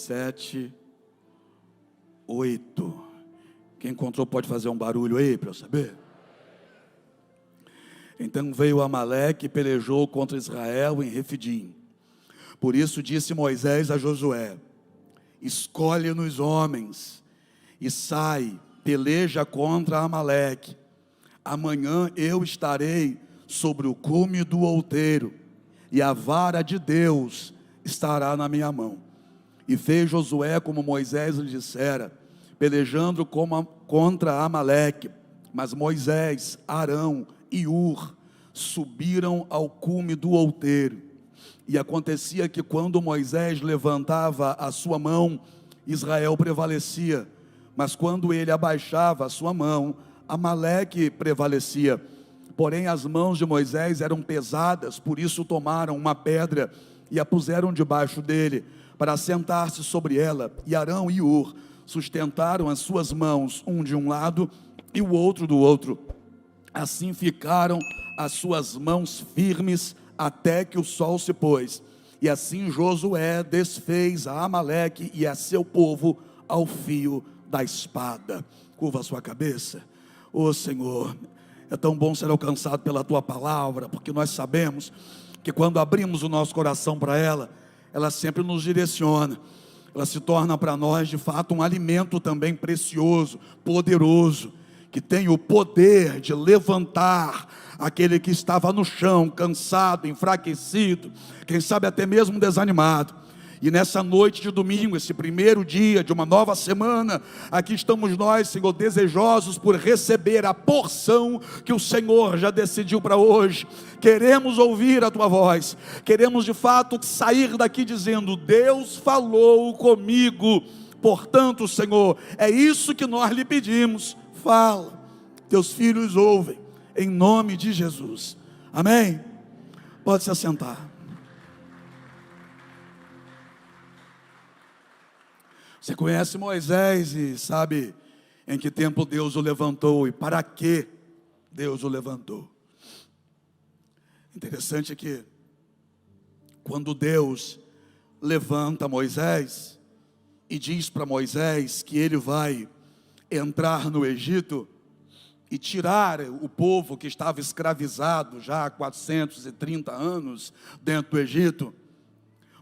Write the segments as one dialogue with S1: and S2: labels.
S1: 17, 8. Quem encontrou pode fazer um barulho aí para eu saber? Então veio Amaleque e pelejou contra Israel em Refidim. Por isso disse Moisés a Josué: escolhe-nos homens e sai, peleja contra Amaleque. Amanhã eu estarei sobre o cume do outeiro, e a vara de Deus estará na minha mão. E fez Josué como Moisés lhe dissera, pelejando contra Amaleque. Mas Moisés, Arão e Ur subiram ao cume do outeiro. E acontecia que quando Moisés levantava a sua mão, Israel prevalecia. Mas quando ele abaixava a sua mão, Amaleque prevalecia. Porém as mãos de Moisés eram pesadas, por isso tomaram uma pedra e a puseram debaixo dele, para sentar-se sobre ela. E Arão e Ur sustentaram as suas mãos, um de um lado e o outro do outro. Assim ficaram as suas mãos firmes até que o sol se pôs. E assim Josué desfez a Amaleque e a seu povo ao fio da espada. Curva a sua cabeça. Ó Senhor, é tão bom ser alcançado pela tua palavra, porque nós sabemos que quando abrimos o nosso coração para ela, ela sempre nos direciona. Ela se torna para nós de fato um alimento também precioso, poderoso, que tem o poder de levantar aquele que estava no chão, cansado, enfraquecido, quem sabe até mesmo desanimado. E nessa noite de domingo, esse primeiro dia de uma nova semana, aqui estamos nós, Senhor, desejosos por receber a porção que o Senhor já decidiu para hoje. Queremos ouvir a tua voz, queremos de fato sair daqui dizendo: Deus falou comigo. Portanto, Senhor, é isso que nós lhe pedimos. Fala, teus filhos ouvem, em nome de Jesus, amém? Pode se assentar. Você conhece Moisés e sabe em que tempo Deus o levantou e para que Deus o levantou. Interessante que quando Deus levanta Moisés e diz para Moisés que ele vai entrar no Egito e tirar o povo que estava escravizado já há 430 anos dentro do Egito,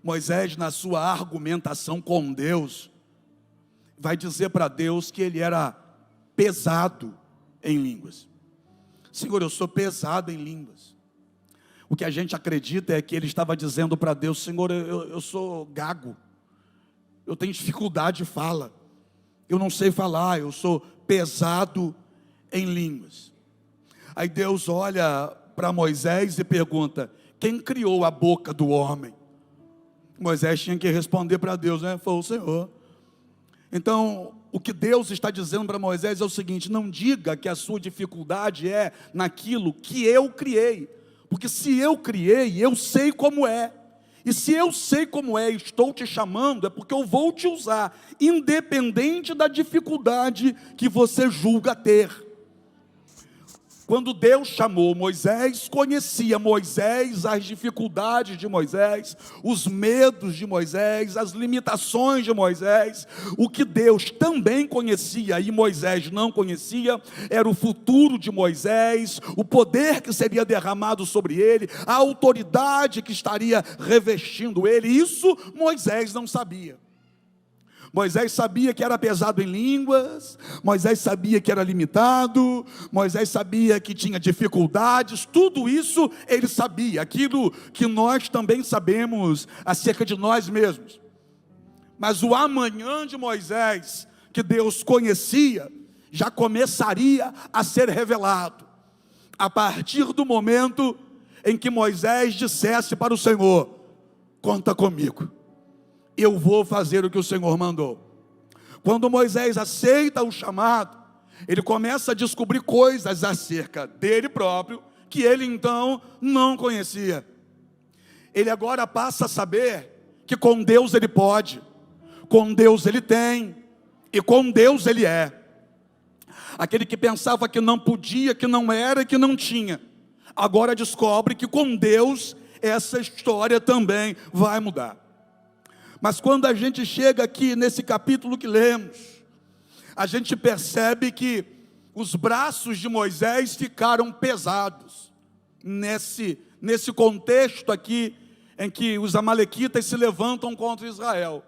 S1: Moisés, na sua argumentação com Deus, vai dizer para Deus que ele era pesado em línguas. Senhor, eu sou pesado em línguas. O que a gente acredita é que ele estava dizendo para Deus: Senhor, eu sou gago, eu tenho dificuldade de fala, eu não sei falar, eu sou pesado em línguas. Aí Deus olha para Moisés e pergunta: quem criou a boca do homem? Moisés tinha que responder para Deus, né? Foi o Senhor. Então, o que Deus está dizendo para Moisés é o seguinte: não diga que a sua dificuldade é naquilo que eu criei, porque se eu criei, eu sei como é, e se eu sei como é, estou te chamando, é porque eu vou te usar, independente da dificuldade que você julga ter. Quando Deus chamou Moisés, conhecia Moisés, as dificuldades de Moisés, os medos de Moisés, as limitações de Moisés. O que Deus também conhecia e Moisés não conhecia, era o futuro de Moisés, o poder que seria derramado sobre ele, a autoridade que estaria revestindo ele. Isso Moisés não sabia. Moisés sabia que era pesado em línguas, Moisés sabia que era limitado, Moisés sabia que tinha dificuldades, tudo isso ele sabia, aquilo que nós também sabemos acerca de nós mesmos. Mas o amanhã de Moisés, que Deus conhecia, já começaria a ser revelado, a partir do momento em que Moisés dissesse para o Senhor: conta comigo, eu vou fazer o que o Senhor mandou. Quando Moisés aceita o chamado, ele começa a descobrir coisas acerca dele próprio, que ele então não conhecia. Ele agora passa a saber que com Deus ele pode, com Deus ele tem, e com Deus ele é. Aquele que pensava que não podia, que não era e que não tinha, agora descobre que com Deus essa história também vai mudar. Mas quando a gente chega aqui nesse capítulo que lemos, a gente percebe que os braços de Moisés ficaram pesados, nesse contexto aqui, em que os amalequitas se levantam contra Israel.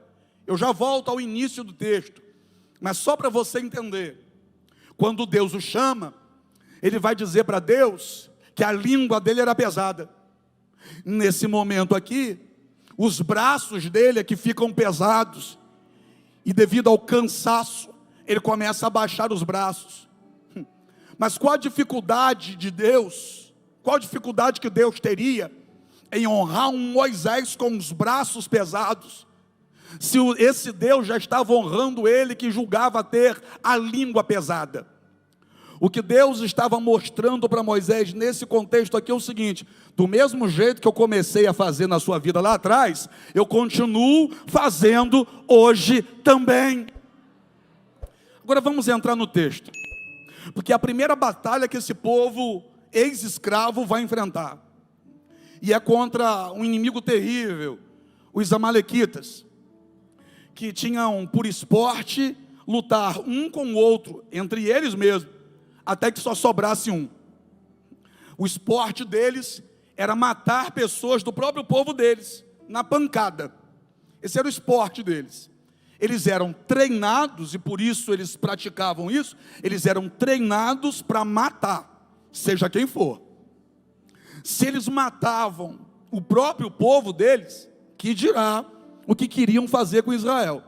S1: Eu já volto ao início do texto, mas só para você entender, quando Deus o chama, ele vai dizer para Deus que a língua dele era pesada. Nesse momento aqui, os braços dele é que ficam pesados, e devido ao cansaço, ele começa a baixar os braços. Mas qual a dificuldade de Deus? Qual a dificuldade que Deus teria em honrar um Moisés com os braços pesados, se esse Deus já estava honrando ele que julgava ter a língua pesada? O que Deus estava mostrando para Moisés nesse contexto aqui é o seguinte: do mesmo jeito que eu comecei a fazer na sua vida lá atrás, eu continuo fazendo hoje também. Agora vamos entrar no texto, porque a primeira batalha que esse povo ex-escravo vai enfrentar, e é contra um inimigo terrível, os amalequitas, que tinham por esporte lutar um com o outro, entre eles mesmos, até que só sobrasse um. O esporte deles era matar pessoas do próprio povo deles, na pancada. Esse era o esporte deles. Eles eram treinados, e por isso eles praticavam isso, eles eram treinados para matar, seja quem for. Se eles matavam o próprio povo deles, que dirá o que queriam fazer com Israel?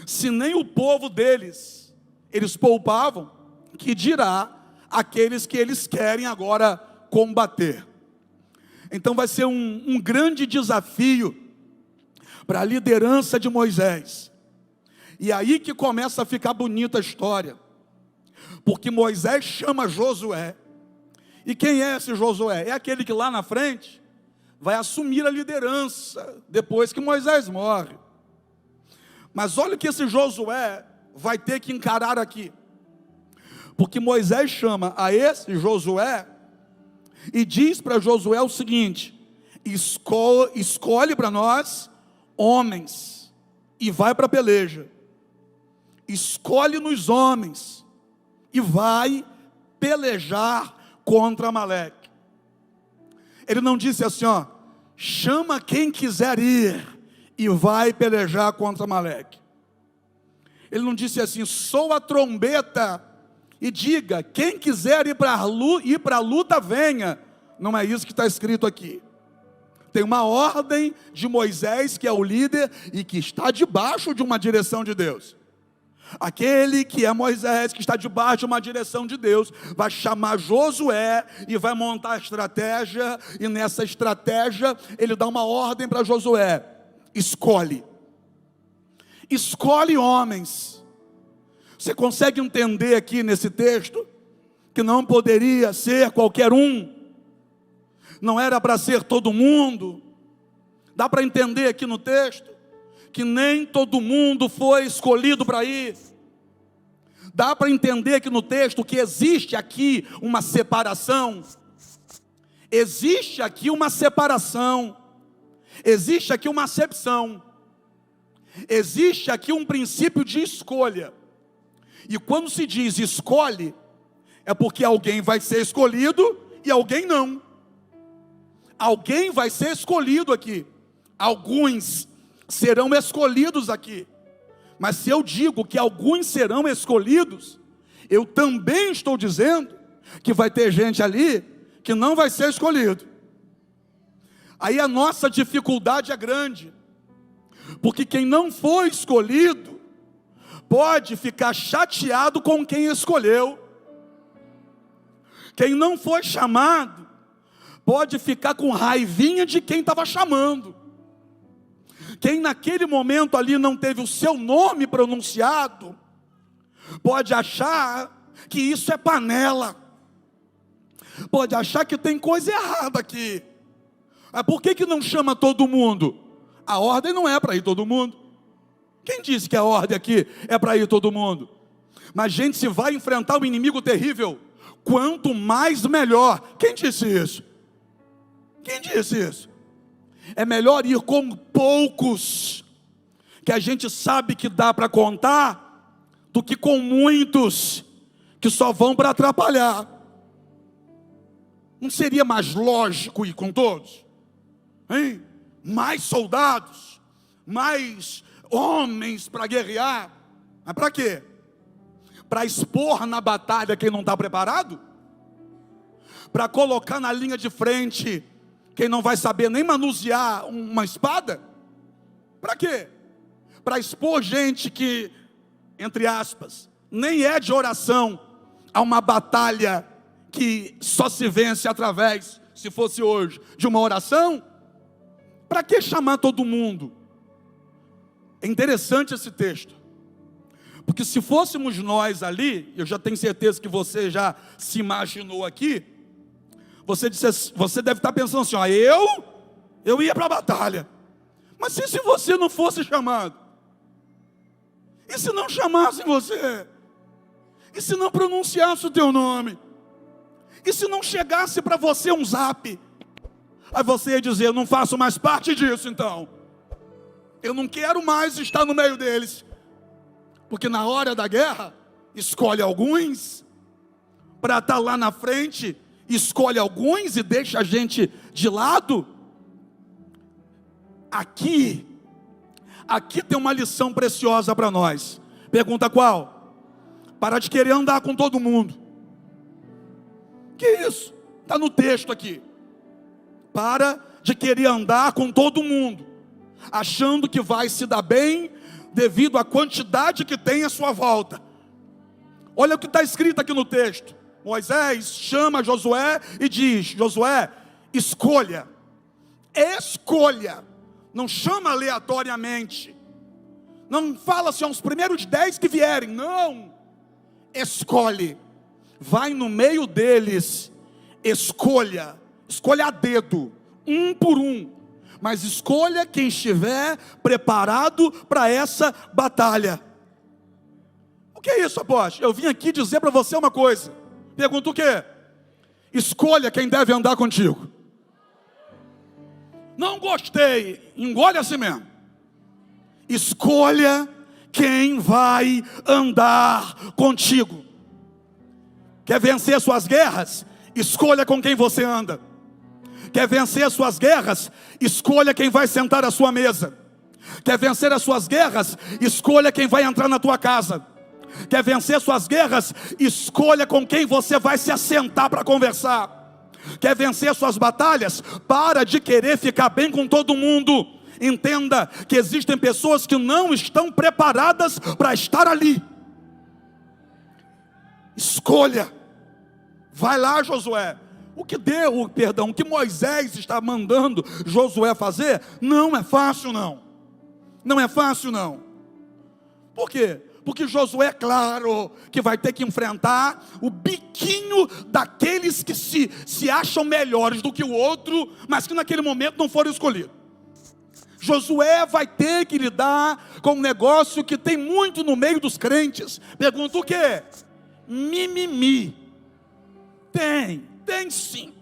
S1: Se nem o povo deles eles poupavam, que dirá aqueles que eles querem agora combater? Então vai ser um grande desafio para a liderança de Moisés. E aí que começa a ficar bonita a história, porque Moisés chama Josué. E quem é esse Josué? É aquele que lá na frente vai assumir a liderança depois que Moisés morre. Mas olha o que esse Josué vai ter que encarar aqui, porque Moisés chama a esse Josué e diz para Josué o seguinte: escolhe para nós homens e vai para a peleja. Escolhe-nos homens e vai pelejar contra Amaleque. Ele não disse assim, ó, chama quem quiser ir e vai pelejar contra Amaleque. Ele não disse assim, soa a trombeta e diga, quem quiser ir para a luta, venha. Não é isso que está escrito aqui. Tem uma ordem de Moisés, que é o líder e que está debaixo de uma direção de Deus. Aquele que é Moisés, que está debaixo de uma direção de Deus, vai chamar Josué e vai montar a estratégia, e nessa estratégia ele dá uma ordem para Josué: escolhe homens. Você consegue entender aqui nesse texto que não poderia ser qualquer um, não era para ser todo mundo? Dá para entender aqui no texto que nem todo mundo foi escolhido para ir. Dá para entender aqui no texto que existe aqui uma separação. Existe aqui uma separação. Existe aqui uma acepção. Existe aqui um princípio de escolha. E quando se diz escolhe, é porque alguém vai ser escolhido e alguém não. Alguém vai ser escolhido aqui. Alguns serão escolhidos aqui. Mas se eu digo que alguns serão escolhidos, eu também estou dizendo que vai ter gente ali que não vai ser escolhido. Aí a nossa dificuldade é grande, porque quem não foi escolhido pode ficar chateado com quem escolheu. Quem não foi chamado pode ficar com raivinha de quem estava chamando. Quem naquele momento ali não teve o seu nome pronunciado, pode achar que isso é panela, pode achar que tem coisa errada aqui. Mas por que não chama todo mundo? A ordem não é para ir todo mundo. Quem disse que a ordem aqui é para ir todo mundo? Mas gente, se vai enfrentar um inimigo terrível, quanto mais melhor. Quem disse isso? Quem disse isso? É melhor ir com poucos que a gente sabe que dá para contar, do que com muitos que só vão para atrapalhar. Não seria mais lógico ir com todos? Hein? Mais soldados, mais homens para guerrear. Mas para quê? Para expor na batalha quem não está preparado? Para colocar na linha de frente quem não vai saber nem manusear uma espada? Para quê? Para expor gente que, entre aspas, nem é de oração, a uma batalha que só se vence através, se fosse hoje, de uma oração? Para que chamar todo mundo? É interessante esse texto, porque se fôssemos nós ali, eu já tenho certeza que você já se imaginou aqui, você deve estar pensando assim, ó, eu ia para a batalha, mas e se você não fosse chamado? E se não chamassem você? E se não pronunciasse o teu nome? E se não chegasse para você um zap? Aí você ia dizer, eu não faço mais parte disso então. Eu não quero mais estar no meio deles. Porque na hora da guerra, escolhe alguns para estar lá na frente, escolhe alguns e deixa a gente de lado. Aqui tem uma lição preciosa para nós. Pergunta qual? Para de querer andar com todo mundo. Que isso? Está no texto aqui. Para de querer andar com todo mundo, achando que vai se dar bem devido à quantidade que tem à sua volta. Olha o que está escrito aqui no texto. Moisés chama Josué e diz, Josué, escolha. Não chama aleatoriamente. Não fala assim, os primeiros 10 que vierem. Não. Escolhe. Vai no meio deles. Escolha a dedo, um por um, mas escolha quem estiver preparado para essa batalha. O que é isso, apóstolo? Eu vim aqui dizer para você uma coisa. Pergunta o quê? Escolha quem deve andar contigo. Não gostei, engole assim mesmo. Escolha quem vai andar contigo. Quer vencer suas guerras? Escolha com quem você anda. Quer vencer as suas guerras? Escolha quem vai sentar à sua mesa. Quer vencer as suas guerras? Escolha quem vai entrar na tua casa. Quer vencer suas guerras? Escolha com quem você vai se assentar para conversar. Quer vencer suas batalhas? Para de querer ficar bem com todo mundo. Entenda que existem pessoas que não estão preparadas para estar ali. Escolha. Vai lá, Josué. O que Moisés está mandando Josué fazer, não é fácil não. Não é fácil não. Por quê? Porque Josué, é claro, que vai ter que enfrentar o biquinho daqueles que se acham melhores do que o outro, mas que naquele momento não foram escolhidos. Josué vai ter que lidar com um negócio que tem muito no meio dos crentes. Pergunta o quê? Mimimi. Tem sim.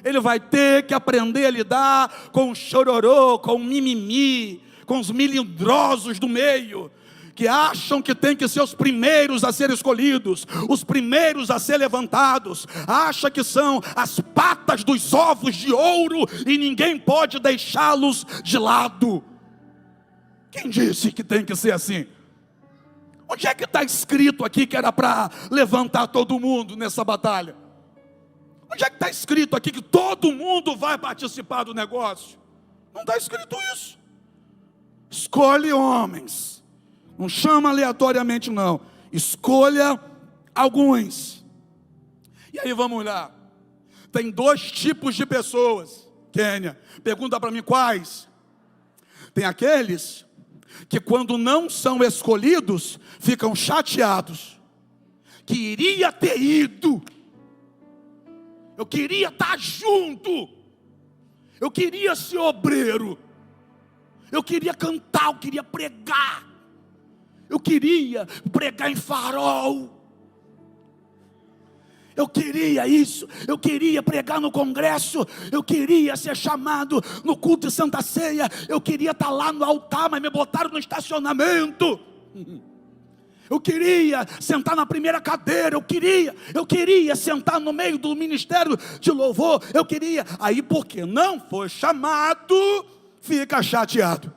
S1: Ele vai ter que aprender a lidar com o chororô, com o mimimi, com os melindrosos do meio, que acham que tem que ser os primeiros a ser escolhidos, os primeiros a ser levantados, acha que são as patas dos ovos de ouro e ninguém pode deixá-los de lado. Quem disse que tem que ser assim? Onde é que está escrito aqui que era para levantar todo mundo nessa batalha? Onde é que está escrito aqui que todo mundo vai participar do negócio? Não está escrito isso. Escolhe homens. Não chama aleatoriamente não. Escolha alguns. E aí vamos lá. Tem 2 tipos de pessoas, Kênia. Pergunta para mim quais? Tem aqueles que quando não são escolhidos, ficam chateados. Queria ter ido. Eu queria estar junto. Eu queria ser obreiro. Eu queria cantar, eu queria pregar. Eu queria pregar em Farol. Eu queria isso, eu queria pregar no congresso, eu queria ser chamado no culto de Santa Ceia, eu queria estar lá no altar, mas me botaram no estacionamento. Eu queria sentar na primeira cadeira, eu queria sentar no meio do ministério de louvor, eu queria. Aí porque não foi chamado, fica chateado.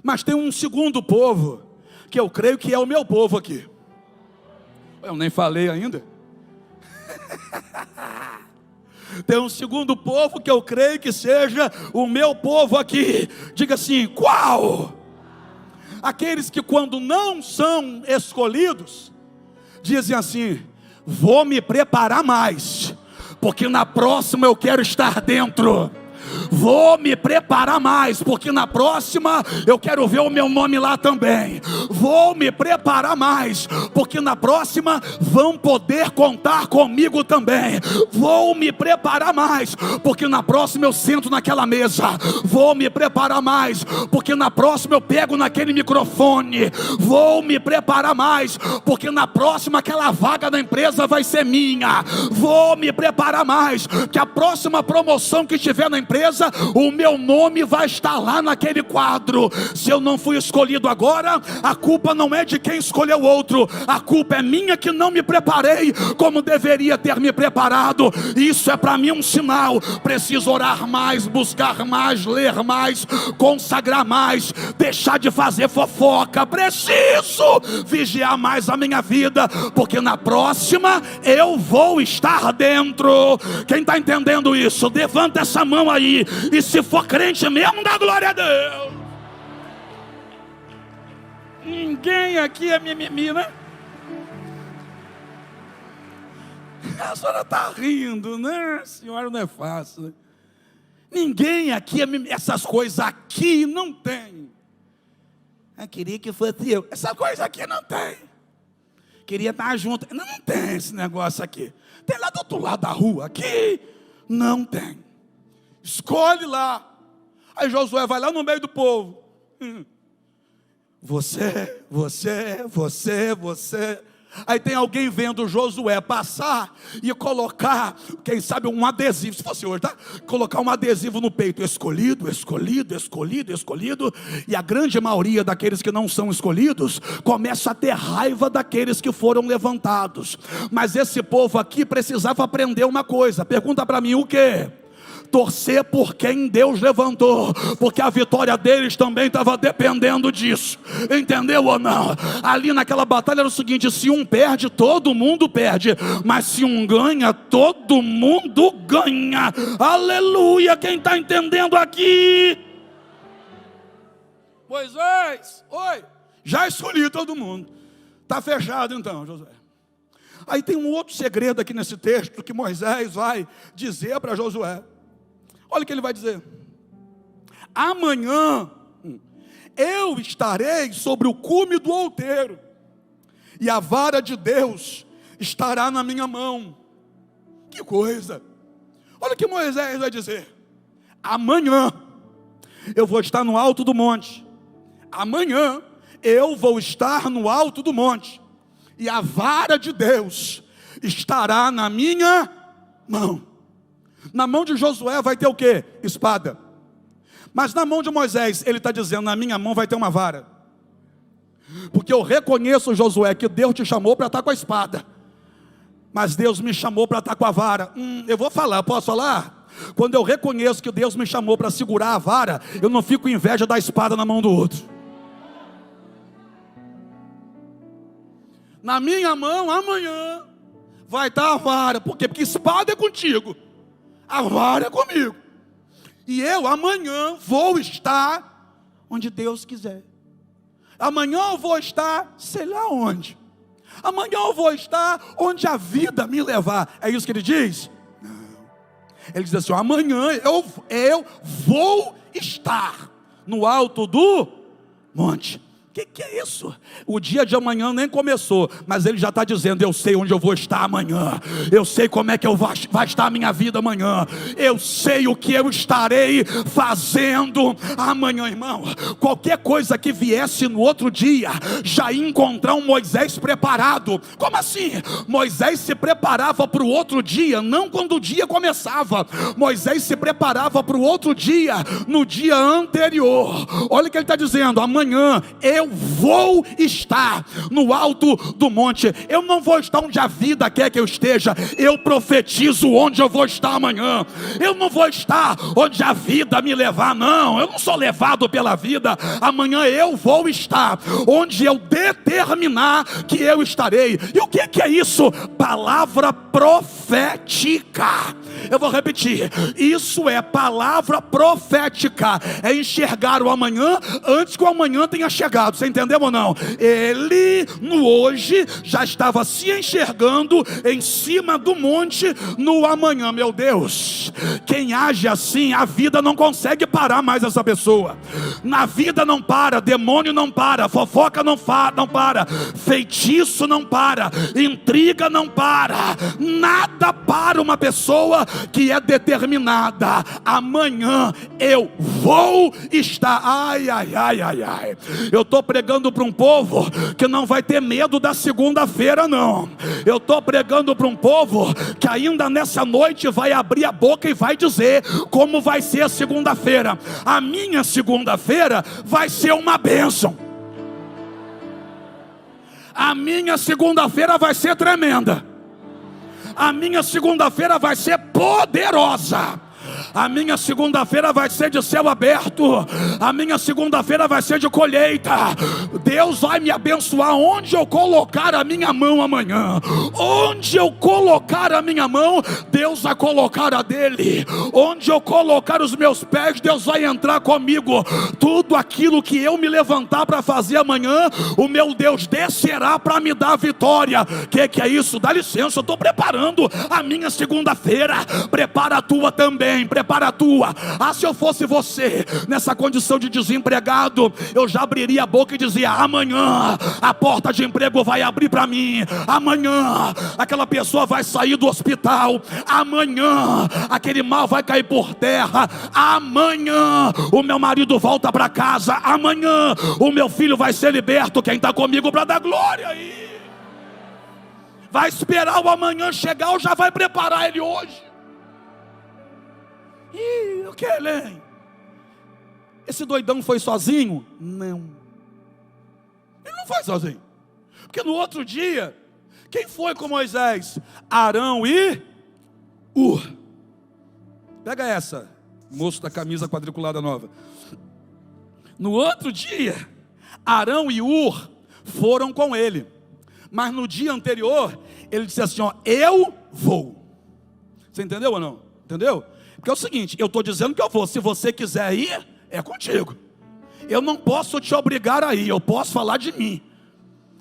S1: Mas tem um segundo povo, que eu creio que é o meu povo aqui. Eu nem falei ainda. Tem um segundo povo que eu creio que seja o meu povo aqui. Diga assim: qual? Aqueles que quando não são escolhidos, dizem assim: vou me preparar mais, porque na próxima eu quero estar dentro. Vou me preparar mais, porque na próxima eu quero ver o meu nome lá também. Vou me preparar mais, porque na próxima vão poder contar comigo também. Vou me preparar mais, porque na próxima eu sento naquela mesa. Vou me preparar mais, porque na próxima eu pego naquele microfone. Vou me preparar mais, porque na próxima aquela vaga da empresa vai ser minha. Vou me preparar mais, que a próxima promoção que tiver na empresa, o meu nome vai estar lá naquele quadro. Se eu não fui escolhido agora, a culpa não é de quem escolheu outro, a culpa é minha que não me preparei como deveria ter me preparado. Isso é para mim um sinal. Preciso orar mais, buscar mais, ler mais, consagrar mais, deixar de fazer fofoca. Preciso vigiar mais a minha vida, porque na próxima eu vou estar dentro. Quem está entendendo isso, levanta essa mão aí. E se for crente mesmo, dá glória a Deus. Ninguém aqui é mimimi, né? A senhora está rindo, né? A senhora não é fácil, né? Ninguém aqui é mimimi. Essas coisas aqui não tem. Eu queria que fosse eu. Essa coisa aqui não tem. Queria estar junto. Não tem esse negócio aqui. Tem lá do outro lado da rua. Aqui não tem. Escolhe lá. Aí Josué vai lá no meio do povo. Você. Aí tem alguém vendo Josué passar e colocar, quem sabe, um adesivo. Se fosse hoje, tá? Colocar um adesivo no peito: escolhido. E a grande maioria daqueles que não são escolhidos começa a ter raiva daqueles que foram levantados. Mas esse povo aqui precisava aprender uma coisa. Pergunta para mim: o quê? Torcer por quem Deus levantou, porque a vitória deles também estava dependendo disso. Entendeu ou não? Ali naquela batalha era o seguinte: se um perde, todo mundo perde, mas se um ganha, todo mundo ganha. Aleluia! Quem está entendendo aqui? Moisés, oi, já escolhi todo mundo. Está fechado então, Josué. Aí tem um outro segredo aqui nesse texto que Moisés vai dizer para Josué. Olha o que ele vai dizer: amanhã eu estarei sobre o cume do outeiro, e a vara de Deus estará na minha mão. Que coisa! Olha o que Moisés vai dizer: amanhã eu vou estar no alto do monte. Amanhã eu vou estar no alto do monte, e a vara de Deus estará na minha mão. Na mão de Josué vai ter o quê? Espada. Mas na mão de Moisés, ele está dizendo: na minha mão vai ter uma vara. Porque eu reconheço, Josué, que Deus te chamou para estar com a espada, mas Deus me chamou para estar com a vara. Eu vou falar, posso falar? Quando eu reconheço que Deus me chamou para segurar a vara, eu não fico com inveja da espada na mão do outro. Na minha mão, amanhã, vai estar a vara. Por quê? Porque espada é contigo, a vara é comigo. E eu amanhã vou estar onde Deus quiser. Amanhã eu vou estar sei lá onde. Amanhã eu vou estar onde a vida me levar. É isso que ele diz? Não. Ele diz assim: amanhã eu vou estar no alto do monte. que é isso? O dia de amanhã nem começou, mas ele já está dizendo: eu sei onde eu vou estar amanhã, eu sei como é que vai estar a minha vida amanhã, eu sei o que eu estarei fazendo amanhã. Irmão, qualquer coisa que viesse no outro dia, já ia encontrar um Moisés preparado. Como assim? Moisés se preparava para o outro dia, não quando o dia começava. Moisés se preparava para o outro dia, no dia anterior. Olha o que ele está dizendo: amanhã eu vou estar no alto do monte. Eu não vou estar onde a vida quer que eu esteja, eu profetizo onde eu vou estar amanhã. Eu não vou estar onde a vida me levar, não. Eu não sou levado pela vida. Amanhã eu vou estar onde eu determinar que eu estarei. E o que é isso? Palavra profética. Eu vou repetir: isso é palavra profética. É enxergar o amanhã antes que o amanhã tenha chegado. Você entendeu ou não? Ele no hoje já estava se enxergando em cima do monte no amanhã. Meu Deus, quem age assim, a vida não consegue parar mais essa pessoa. Na vida não para, demônio não para, fofoca não para, feitiço não para, intriga não para, nada para uma pessoa que é determinada. Amanhã eu vou estar. Ai. Eu estou pregando para um povo que não vai ter medo da segunda-feira, não. Eu estou pregando para um povo que ainda nessa noite vai abrir a boca e vai dizer como vai ser a segunda-feira. A minha segunda-feira vai ser uma bênção. A minha segunda-feira vai ser tremenda. A minha segunda-feira vai ser poderosa. A minha segunda-feira vai ser de céu aberto. A minha segunda-feira vai ser de colheita. Deus vai me abençoar onde eu colocar a minha mão amanhã. Onde eu colocar a minha mão, Deus vai colocar a dele. Onde eu colocar os meus pés, Deus vai entrar comigo. Tudo aquilo que eu me levantar para fazer amanhã, o meu Deus descerá para me dar vitória. Que é isso? Dá licença, eu estou preparando a minha segunda-feira. Prepara a tua também. Prepara a tua. Se eu fosse você, nessa condição de desempregado, eu já abriria a boca e dizia: amanhã a porta de emprego vai abrir para mim. Amanhã aquela pessoa vai sair do hospital. Amanhã aquele mal vai cair por terra. Amanhã o meu marido volta para casa. Amanhã o meu filho vai ser liberto. Quem está comigo para dar glória aí? Vai esperar o amanhã chegar ou já vai preparar ele hoje? Ih, o que, Helen? Esse doidão foi sozinho? Não. Ele não foi sozinho. Porque no outro dia, quem foi com Moisés? Arão e Ur. Pega essa, moço da camisa quadriculada nova. No outro dia, Arão e Ur foram com ele. Mas no dia anterior, ele disse assim: ó, eu vou. Você entendeu ou não? Entendeu? Porque é o seguinte, eu estou dizendo que eu vou. Se você quiser ir, é contigo. Eu não posso te obrigar a ir, eu posso falar de mim.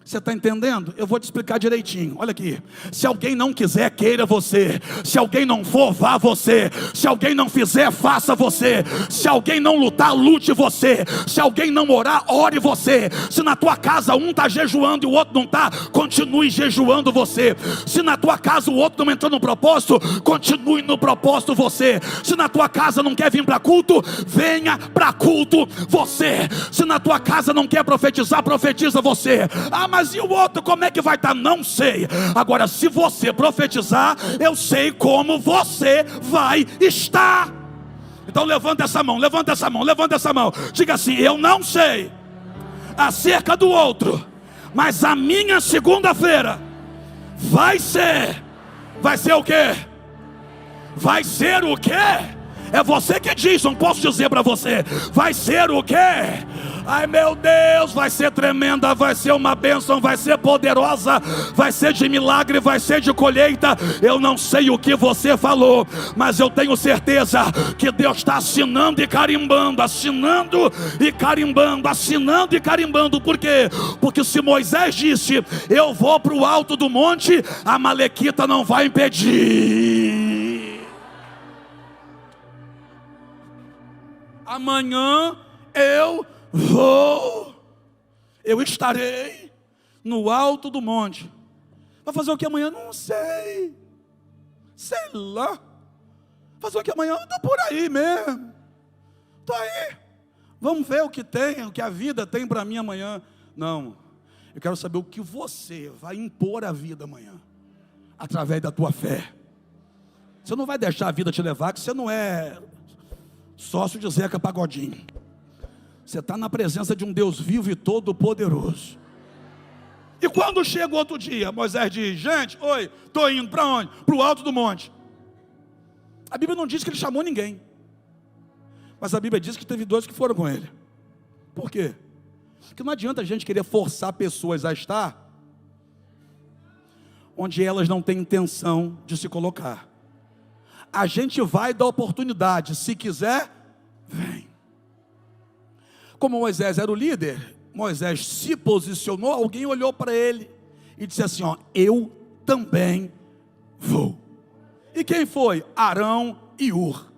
S1: Você está entendendo? Eu vou te explicar direitinho. Olha aqui. Se alguém não quiser, queira você. Se alguém não for, vá você. Se alguém não fizer, faça você. Se alguém não lutar, lute você. Se alguém não orar, ore você. Se na tua casa um está jejuando e o outro não está, continue jejuando você. Se na tua casa o outro não entrou no propósito, continue no propósito você. Se na tua casa não quer vir para culto, venha para culto você. Se na tua casa não quer profetizar, profetiza você. Mas e o outro, como é que vai estar? Não sei. Agora, se você profetizar, eu sei como você vai estar. Então levanta essa mão, levanta essa mão, levanta essa mão. Diga assim: eu não sei acerca do outro, mas a minha segunda-feira vai ser o quê? Vai ser o quê? É você que diz, não posso dizer para você. Vai ser o quê? Ai meu Deus, vai ser tremenda, vai ser uma bênção, vai ser poderosa, vai ser de milagre, vai ser de colheita. Eu não sei o que você falou, mas eu tenho certeza que Deus está assinando e carimbando, assinando e carimbando, assinando e carimbando. Por quê? Porque se Moisés disse: eu vou para o alto do monte, a Malequita não vai impedir. Amanhã eu vou. eu estarei no alto do monte. Vai fazer o que amanhã? Não sei. Sei lá. Fazer o que amanhã? Estou por aí mesmo. Estou aí. Vamos ver o que tem, o que a vida tem para mim amanhã. Não. Eu quero saber o que você vai impor à vida amanhã. Através da tua fé. Você não vai deixar a vida te levar, que você não é sócio de Zeca Pagodinho. Você está na presença de um Deus vivo e todo poderoso. E quando chega o outro dia, Moisés diz: gente, oi, estou indo para onde? Para o alto do monte. A Bíblia não diz que ele chamou ninguém, mas a Bíblia diz que teve 2 que foram com ele. Por quê? Porque não adianta a gente querer forçar pessoas a estar onde elas não têm intenção de se colocar. A gente vai dar oportunidade, se quiser, vem. Como Moisés era o líder, Moisés se posicionou, alguém olhou para ele e disse assim: ó, eu também vou. E quem foi? Arão e Hur.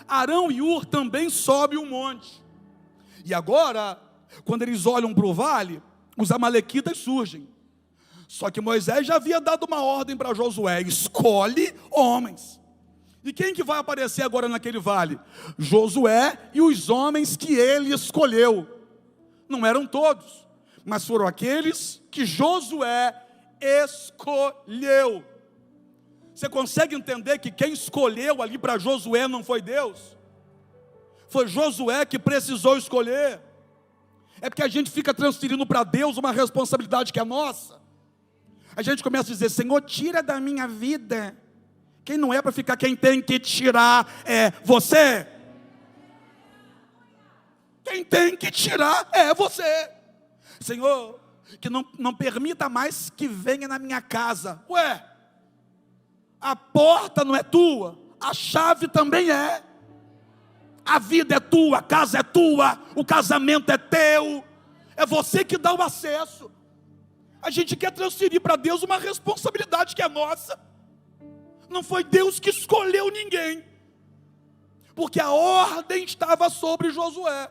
S1: Arão e Hur também sobem o monte. E agora, quando eles olham para o vale, os amalequitas surgem. Só que Moisés já havia dado uma ordem para Josué: escolhe homens. E quem que vai aparecer agora naquele vale? Josué e os homens que ele escolheu. Não eram todos, mas foram aqueles que Josué escolheu. Você consegue entender que quem escolheu ali para Josué não foi Deus? Foi Josué que precisou escolher. É porque a gente fica transferindo para Deus uma responsabilidade que é nossa. A gente começa a dizer: Senhor, tira da minha vida. Quem não é para ficar, quem tem que tirar é você. Quem tem que tirar é você. Senhor, que não permita mais que venha na minha casa. Ué, a porta não é tua, a chave também é. A vida é tua, a casa é tua, o casamento é teu. É você que dá o acesso. A gente quer transferir para Deus uma responsabilidade que é nossa. Não foi Deus que escolheu ninguém, porque a ordem estava sobre Josué.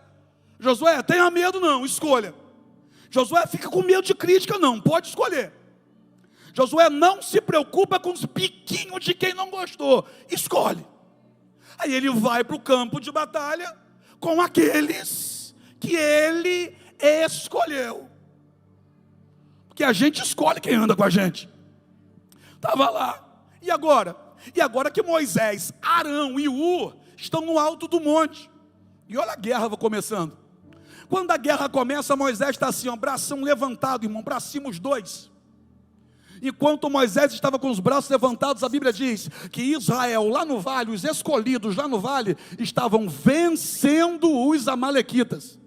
S1: Josué, tenha medo não, escolha. Josué, fica com medo de crítica não, pode escolher. Josué, não se preocupa com os biquinhos de quem não gostou, escolhe. Aí ele vai para o campo de batalha com aqueles que ele escolheu. Porque a gente escolhe quem anda com a gente. Estava lá. E agora? E agora que Moisés, Arão e Hur estão no alto do monte. E olha a guerra começando. Quando a guerra começa, Moisés está assim, ó, bração levantado, irmão, para cima os dois. Enquanto Moisés estava com os braços levantados, a Bíblia diz que Israel, lá no vale, os escolhidos lá no vale, estavam vencendo os amalequitas.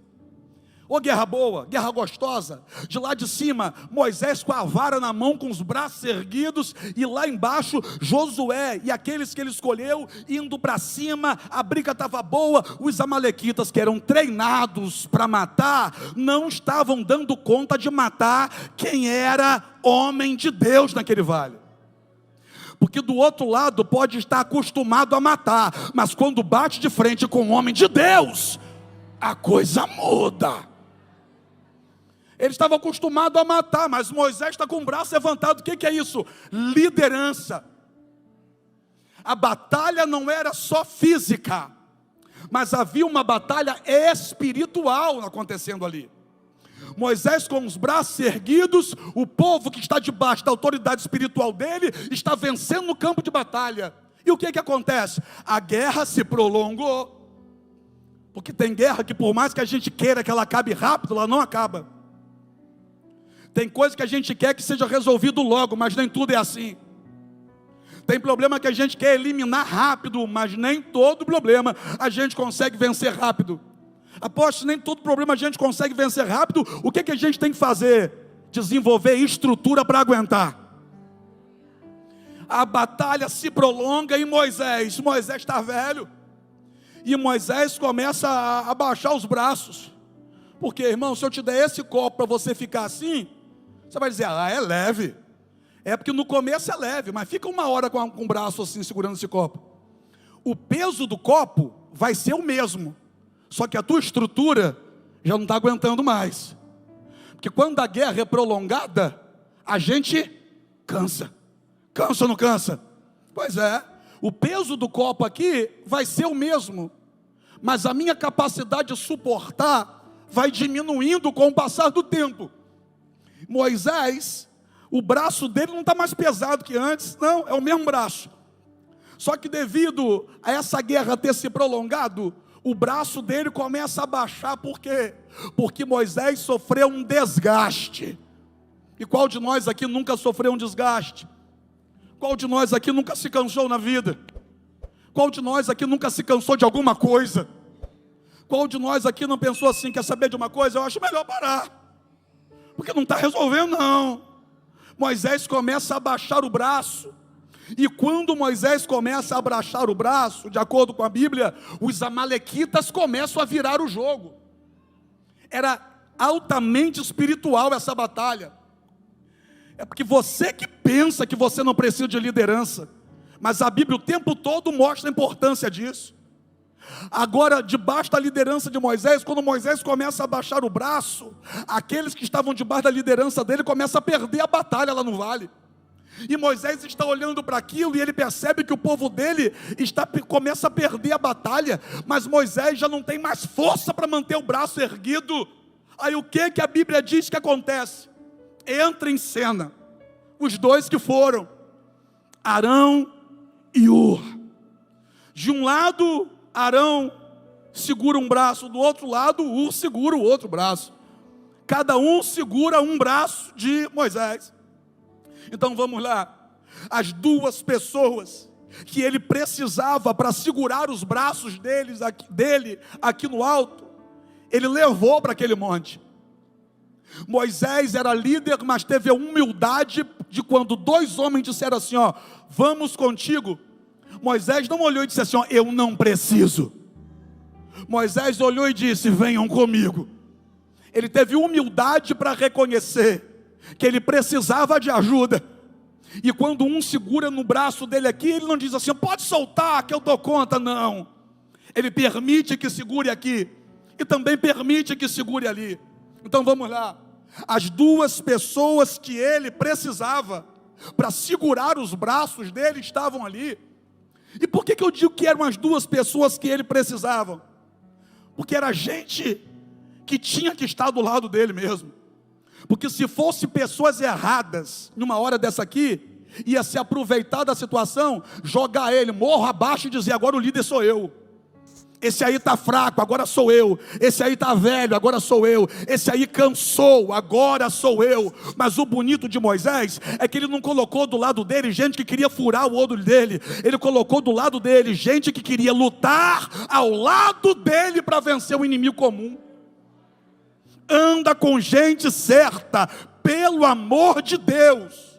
S1: Ô guerra boa, guerra gostosa. De lá de cima, Moisés com a vara na mão, com os braços erguidos, e lá embaixo, Josué e aqueles que ele escolheu, indo para cima. A briga estava boa. Os amalequitas, que eram treinados para matar, não estavam dando conta de matar quem era homem de Deus naquele vale. Porque do outro lado pode estar acostumado a matar, mas quando bate de frente com um homem de Deus, a coisa muda. Ele estava acostumado a matar, mas Moisés está com o braço levantado. O que é isso? Liderança. A batalha não era só física, mas havia uma batalha espiritual acontecendo ali. Moisés com os braços erguidos, o povo que está debaixo da autoridade espiritual dele, está vencendo no campo de batalha. E o que acontece? A guerra se prolongou. Porque tem guerra que por mais que a gente queira que ela acabe rápido, ela não acaba. Tem coisa que a gente quer que seja resolvido logo, mas nem tudo é assim. Tem problema que a gente quer eliminar rápido, mas nem todo problema a gente consegue vencer rápido. Apóstolo, nem todo problema a gente consegue vencer rápido. O que a gente tem que fazer? Desenvolver estrutura para aguentar. A batalha se prolonga e Moisés está velho. E Moisés começa a abaixar os braços. Porque, irmão, se eu te der esse copo para você ficar assim, você vai dizer: ah, é leve. É porque no começo é leve, mas fica uma hora com o braço assim, segurando esse copo. O peso do copo vai ser o mesmo, só que a tua estrutura já não está aguentando mais. Porque quando a guerra é prolongada, a gente cansa. Cansa ou não cansa? Pois é, o peso do copo aqui vai ser o mesmo, mas a minha capacidade de suportar vai diminuindo com o passar do tempo. Moisés, o braço dele não está mais pesado que antes, não, é o mesmo braço. Só que devido a essa guerra ter se prolongado, o braço dele começa a baixar. Por quê? Porque Moisés sofreu um desgaste. E qual de nós aqui nunca sofreu um desgaste? Qual de nós aqui nunca se cansou na vida? Qual de nós aqui nunca se cansou de alguma coisa? Qual de nós aqui não pensou assim, quer saber de uma coisa? Eu acho melhor parar, porque não está resolvendo não. Moisés começa a baixar o braço, e quando Moisés começa a abaixar o braço, de acordo com a Bíblia, os amalequitas começam a virar o jogo. Era altamente espiritual essa batalha. É porque você que pensa que você não precisa de liderança, mas a Bíblia o tempo todo mostra a importância disso. Agora, debaixo da liderança de Moisés, quando Moisés começa a baixar o braço, aqueles que estavam debaixo da liderança dele começam a perder a batalha lá no vale. E Moisés está olhando para aquilo e ele percebe que o povo dele começa a perder a batalha, mas Moisés já não tem mais força para manter o braço erguido. Aí o que a Bíblia diz que acontece? Entra em cena os dois que foram, Arão e Hur. De um lado, Arão segura um braço, do outro lado, Hur segura o outro braço. Cada um segura um braço de Moisés. Então vamos lá. As duas pessoas que ele precisava para segurar os braços dele aqui no alto, ele levou para aquele monte. Moisés era líder, mas teve a humildade de quando dois homens disseram assim, ó, vamos contigo. Moisés não olhou e disse assim, ó, eu não preciso. Moisés olhou e disse, venham comigo. Ele teve humildade para reconhecer que ele precisava de ajuda. E quando um segura no braço dele aqui, ele não diz assim, pode soltar que eu dou conta, não. Ele permite que segure aqui e também permite que segure ali. Então vamos lá. As duas pessoas que ele precisava para segurar os braços dele estavam ali. E por que eu digo que eram as duas pessoas que ele precisava? Porque era gente que tinha que estar do lado dele mesmo. Porque se fosse pessoas erradas, numa hora dessa aqui, ia se aproveitar da situação, jogar ele morro abaixo e dizer, agora o líder sou eu. Esse aí está fraco, agora sou eu. Esse aí está velho, agora sou eu. Esse aí cansou, agora sou eu. Mas o bonito de Moisés é que ele não colocou do lado dele gente que queria furar o olho dele. Ele colocou do lado dele gente que queria lutar ao lado dele para vencer o inimigo comum. Anda com gente certa, pelo amor de Deus.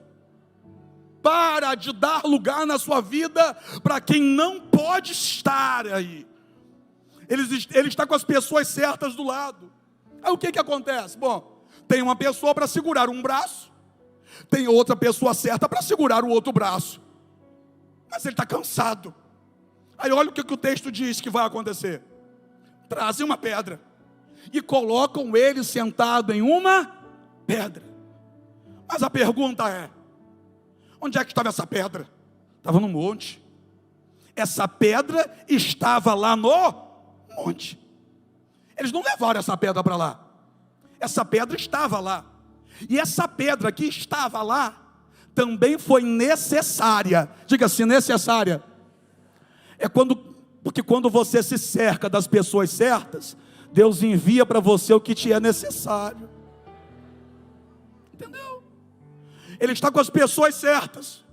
S1: Para de dar lugar na sua vida para quem não pode estar aí. Ele está com as pessoas certas do lado. Aí o que acontece? Bom, tem uma pessoa para segurar um braço, tem outra pessoa certa para segurar o outro braço. Mas ele está cansado. Aí olha o que o texto diz que vai acontecer. Trazem uma pedra e colocam ele sentado em uma pedra. Mas a pergunta é, onde é que estava essa pedra? Estava no monte. Essa pedra estava lá no monte. Eles não levaram essa pedra para lá. Essa pedra estava lá. E essa pedra que estava lá também foi necessária. Diga assim, necessária. Porque quando você se cerca das pessoas certas, Deus envia para você o que te é necessário. Entendeu? Ele está com as pessoas certas.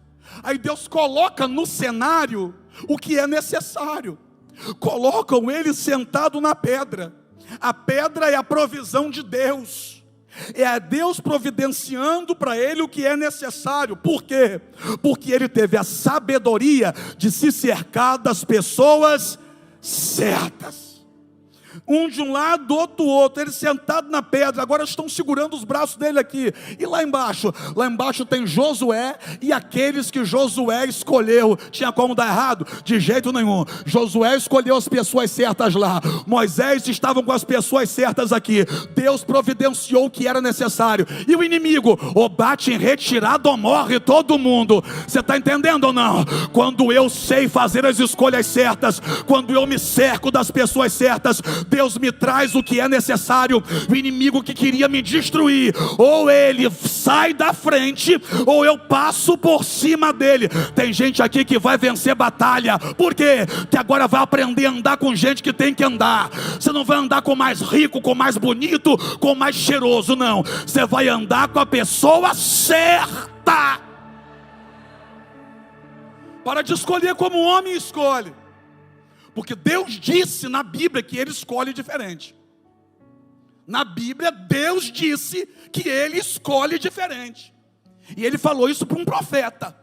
S1: Aí Deus coloca no cenário o que é necessário. Colocam ele sentado na pedra. A pedra é a provisão de Deus. É Deus providenciando para ele o que é necessário. Por quê? Porque ele teve a sabedoria de se cercar das pessoas certas. Um de um lado, outro do outro, ele sentado na pedra, agora estão segurando os braços dele aqui. E lá embaixo tem Josué e aqueles que Josué escolheu. Tinha como dar errado? De jeito nenhum. Josué escolheu as pessoas certas lá, Moisés estava com as pessoas certas aqui. Deus providenciou o que era necessário. E o inimigo, ou bate em retirada ou morre todo mundo. Você está entendendo ou não? Quando eu sei fazer as escolhas certas, quando eu me cerco das pessoas certas, Deus me traz o que é necessário. O inimigo que queria me destruir, ou ele sai da frente, ou eu passo por cima dele. Tem gente aqui que vai vencer batalha. Por quê? Que agora vai aprender a andar com gente que tem que andar. Você não vai andar com o mais rico, com o mais bonito, com o mais cheiroso, não. Você vai andar com a pessoa certa. Para de escolher como o homem escolhe. Porque Deus disse na Bíblia que Ele escolhe diferente. Na Bíblia, Deus disse que Ele escolhe diferente. E Ele falou isso para um profeta.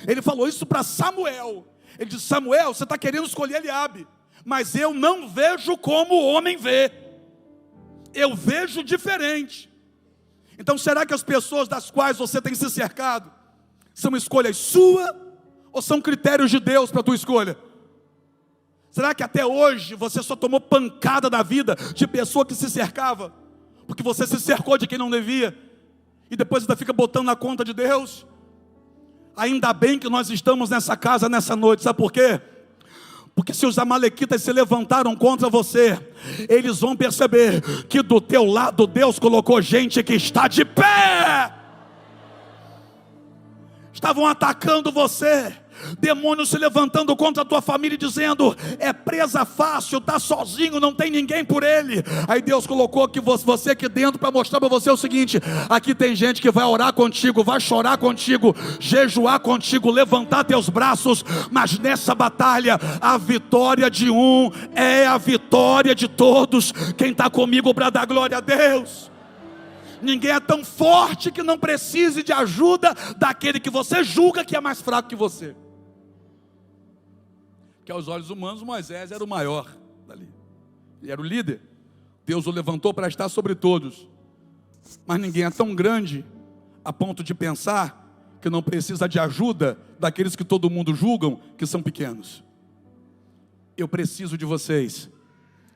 S1: Ele falou isso para Samuel. Ele disse: Samuel, você está querendo escolher Eliabe, mas eu não vejo como o homem vê. Eu vejo diferente. Então será que as pessoas das quais você tem se cercado são escolhas suas ou são critérios de Deus para a tua escolha? Será que até hoje você só tomou pancada da vida de pessoa que se cercava, porque você se cercou de quem não devia, e depois ainda fica botando na conta de Deus? Ainda bem que nós estamos nessa casa nessa noite, sabe por quê? Porque se os amalequitas se levantaram contra você, eles vão perceber que do teu lado Deus colocou gente que está de pé. Estavam atacando você, demônios se levantando contra a tua família, dizendo: é presa fácil, está sozinho, não tem ninguém por ele. Aí Deus colocou aqui você aqui dentro para mostrar para você o seguinte: aqui tem gente que vai orar contigo, vai chorar contigo, jejuar contigo, levantar teus braços. Mas nessa batalha, a vitória de um é a vitória de todos. Quem está comigo para dar glória a Deus? Ninguém é tão forte que não precise de ajuda daquele que você julga que é mais fraco que você. Que aos olhos humanos Moisés era o maior dali, ele era o líder. Deus o levantou para estar sobre todos. Mas ninguém é tão grande a ponto de pensar que não precisa de ajuda daqueles que todo mundo julgam que são pequenos. Eu preciso de vocês,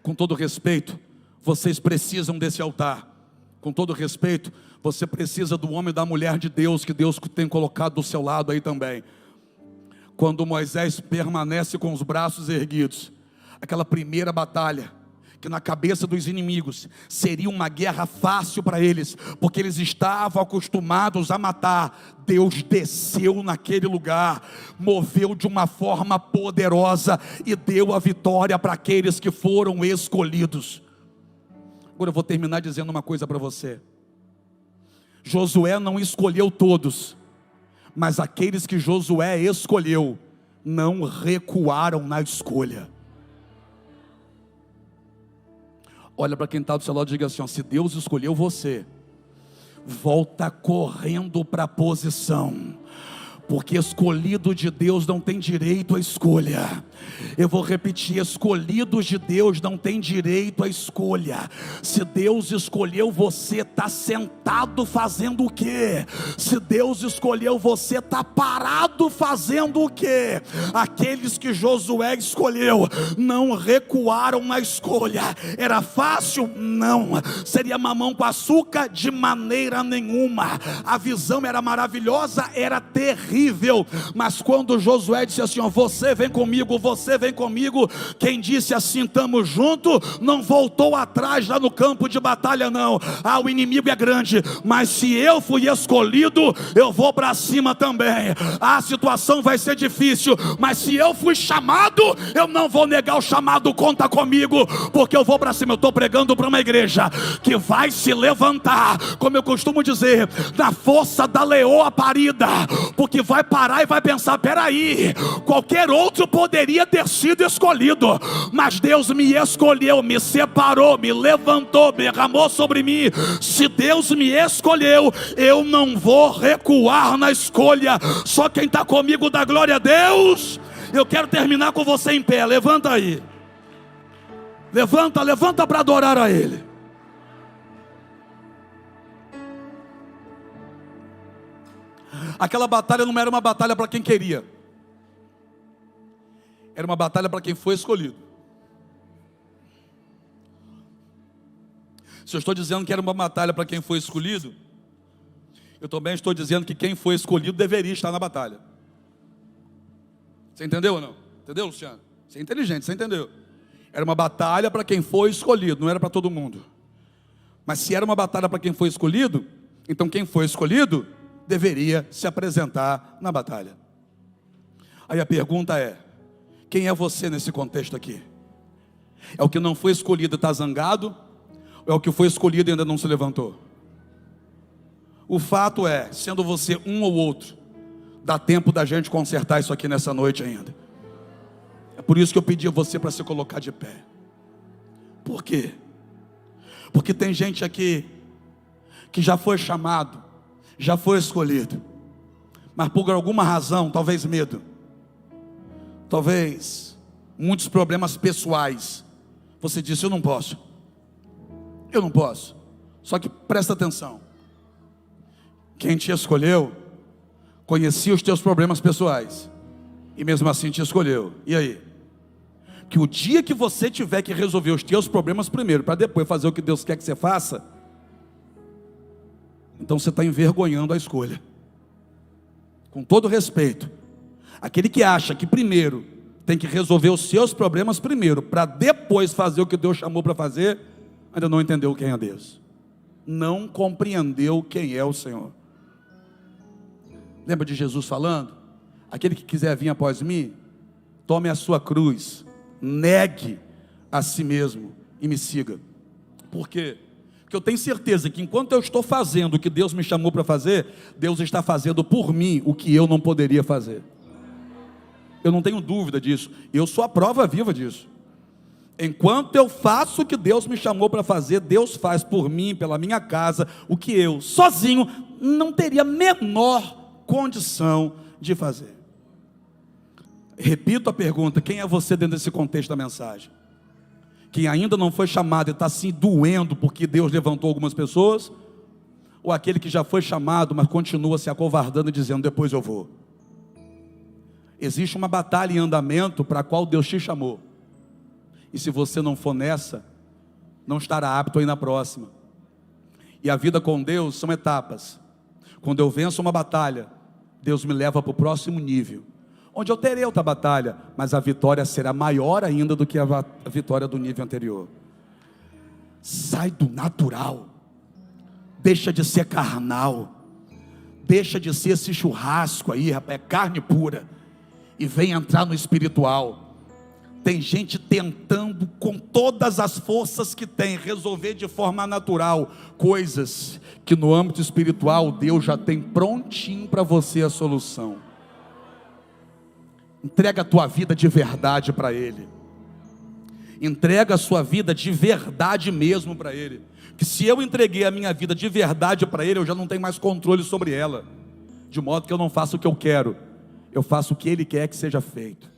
S1: com todo respeito. Vocês precisam desse altar. Com todo respeito, você precisa do homem e da mulher de Deus, que Deus tem colocado do seu lado aí também. Quando Moisés permanece com os braços erguidos, aquela primeira batalha, que na cabeça dos inimigos seria uma guerra fácil para eles, porque eles estavam acostumados a matar, Deus desceu naquele lugar, moveu de uma forma poderosa e deu a vitória para aqueles que foram escolhidos. Agora eu vou terminar dizendo uma coisa para você. Josué não escolheu todos, mas aqueles que Josué escolheu não recuaram na escolha. Olha para quem está do seu lado e diga assim: ó, se Deus escolheu você, volta correndo para a posição, porque escolhido de Deus não tem direito à escolha. Eu vou repetir: escolhidos de Deus não tem direito à escolha. Se Deus escolheu você, está sentado fazendo o quê? Se Deus escolheu você, está parado fazendo o quê? Aqueles que Josué escolheu não recuaram na escolha. Era fácil? Não. Seria mamão com açúcar? De maneira nenhuma. A visão era maravilhosa? Era terrível. Mas quando Josué disse assim: ó, você vem comigo, você vem comigo, quem disse assim, estamos juntos, não voltou atrás lá no campo de batalha não. O inimigo é grande, mas se eu fui escolhido, eu vou para cima também. A situação vai ser difícil, mas se eu fui chamado, eu não vou negar o chamado, conta comigo, porque eu vou para cima. Eu estou pregando para uma igreja que vai se levantar, como eu costumo dizer, na força da leoa parida, porque vai parar e vai pensar: peraí, qualquer outro poderia ter sido escolhido, mas Deus me escolheu, me separou, me levantou, derramou sobre mim. Se Deus me escolheu, eu não vou recuar na escolha. Só quem está comigo dá glória a Deus. Eu quero terminar com você em pé, levanta aí. Levanta, levanta para adorar a Ele. Aquela batalha não era uma batalha para quem queria, era uma batalha para quem foi escolhido. Se eu estou dizendo que era uma batalha para quem foi escolhido, eu também estou dizendo que quem foi escolhido deveria estar na batalha. Você entendeu ou não? Entendeu, Luciano? Você é inteligente, você entendeu? Era uma batalha para quem foi escolhido, não era para todo mundo. Mas se era uma batalha para quem foi escolhido, então quem foi escolhido deveria se apresentar na batalha. Aí a pergunta é: quem é você nesse contexto aqui? É o que não foi escolhido e está zangado? Ou é o que foi escolhido e ainda não se levantou? O fato é, sendo você um ou outro, dá tempo da gente consertar isso aqui nessa noite ainda. É por isso que eu pedi a você para se colocar de pé. Por quê? Porque tem gente aqui que já foi chamado, já foi escolhido, mas por alguma razão, talvez medo, talvez muitos problemas pessoais, você disse: eu não posso. Só que presta atenção, quem te escolheu conhecia os teus problemas pessoais e mesmo assim te escolheu. E aí? Que o dia que você tiver que resolver os teus problemas primeiro, para depois fazer o que Deus quer que você faça, então você está envergonhando a escolha. Com todo respeito, aquele que acha que primeiro tem que resolver os seus problemas primeiro, para depois fazer o que Deus chamou para fazer, ainda não entendeu quem é Deus, não compreendeu quem é o Senhor. Lembra de Jesus falando: aquele que quiser vir após mim, tome a sua cruz, negue a si mesmo e me siga. Por quê? Porque eu tenho certeza que enquanto eu estou fazendo o que Deus me chamou para fazer, Deus está fazendo por mim o que eu não poderia fazer. Eu não tenho dúvida disso, eu sou a prova viva disso. Enquanto eu faço o que Deus me chamou para fazer, Deus faz por mim, pela minha casa, o que eu sozinho não teria a menor condição de fazer. Repito a pergunta: quem é você dentro desse contexto da mensagem? Quem ainda não foi chamado e está assim doendo porque Deus levantou algumas pessoas? Ou aquele que já foi chamado, mas continua se acovardando e dizendo: depois eu vou? Existe uma batalha em andamento para a qual Deus te chamou, e se você não for nessa, não estará apto aí na próxima. E a vida com Deus são etapas. Quando eu venço uma batalha, Deus me leva para o próximo nível, onde eu terei outra batalha, mas a vitória será maior ainda do que a vitória do nível anterior. Sai do natural, deixa de ser carnal, deixa de ser esse churrasco aí, rapaz, é carne pura, e vem entrar no espiritual. Tem gente tentando com todas as forças que tem resolver de forma natural coisas que no âmbito espiritual Deus já tem prontinho para você a solução. Entrega a tua vida de verdade para Ele. Entrega a sua vida de verdade mesmo para Ele. Que se eu entreguei a minha vida de verdade para Ele, eu já não tenho mais controle sobre ela. De modo que eu não faço o que eu quero, eu faço o que Ele quer que seja feito.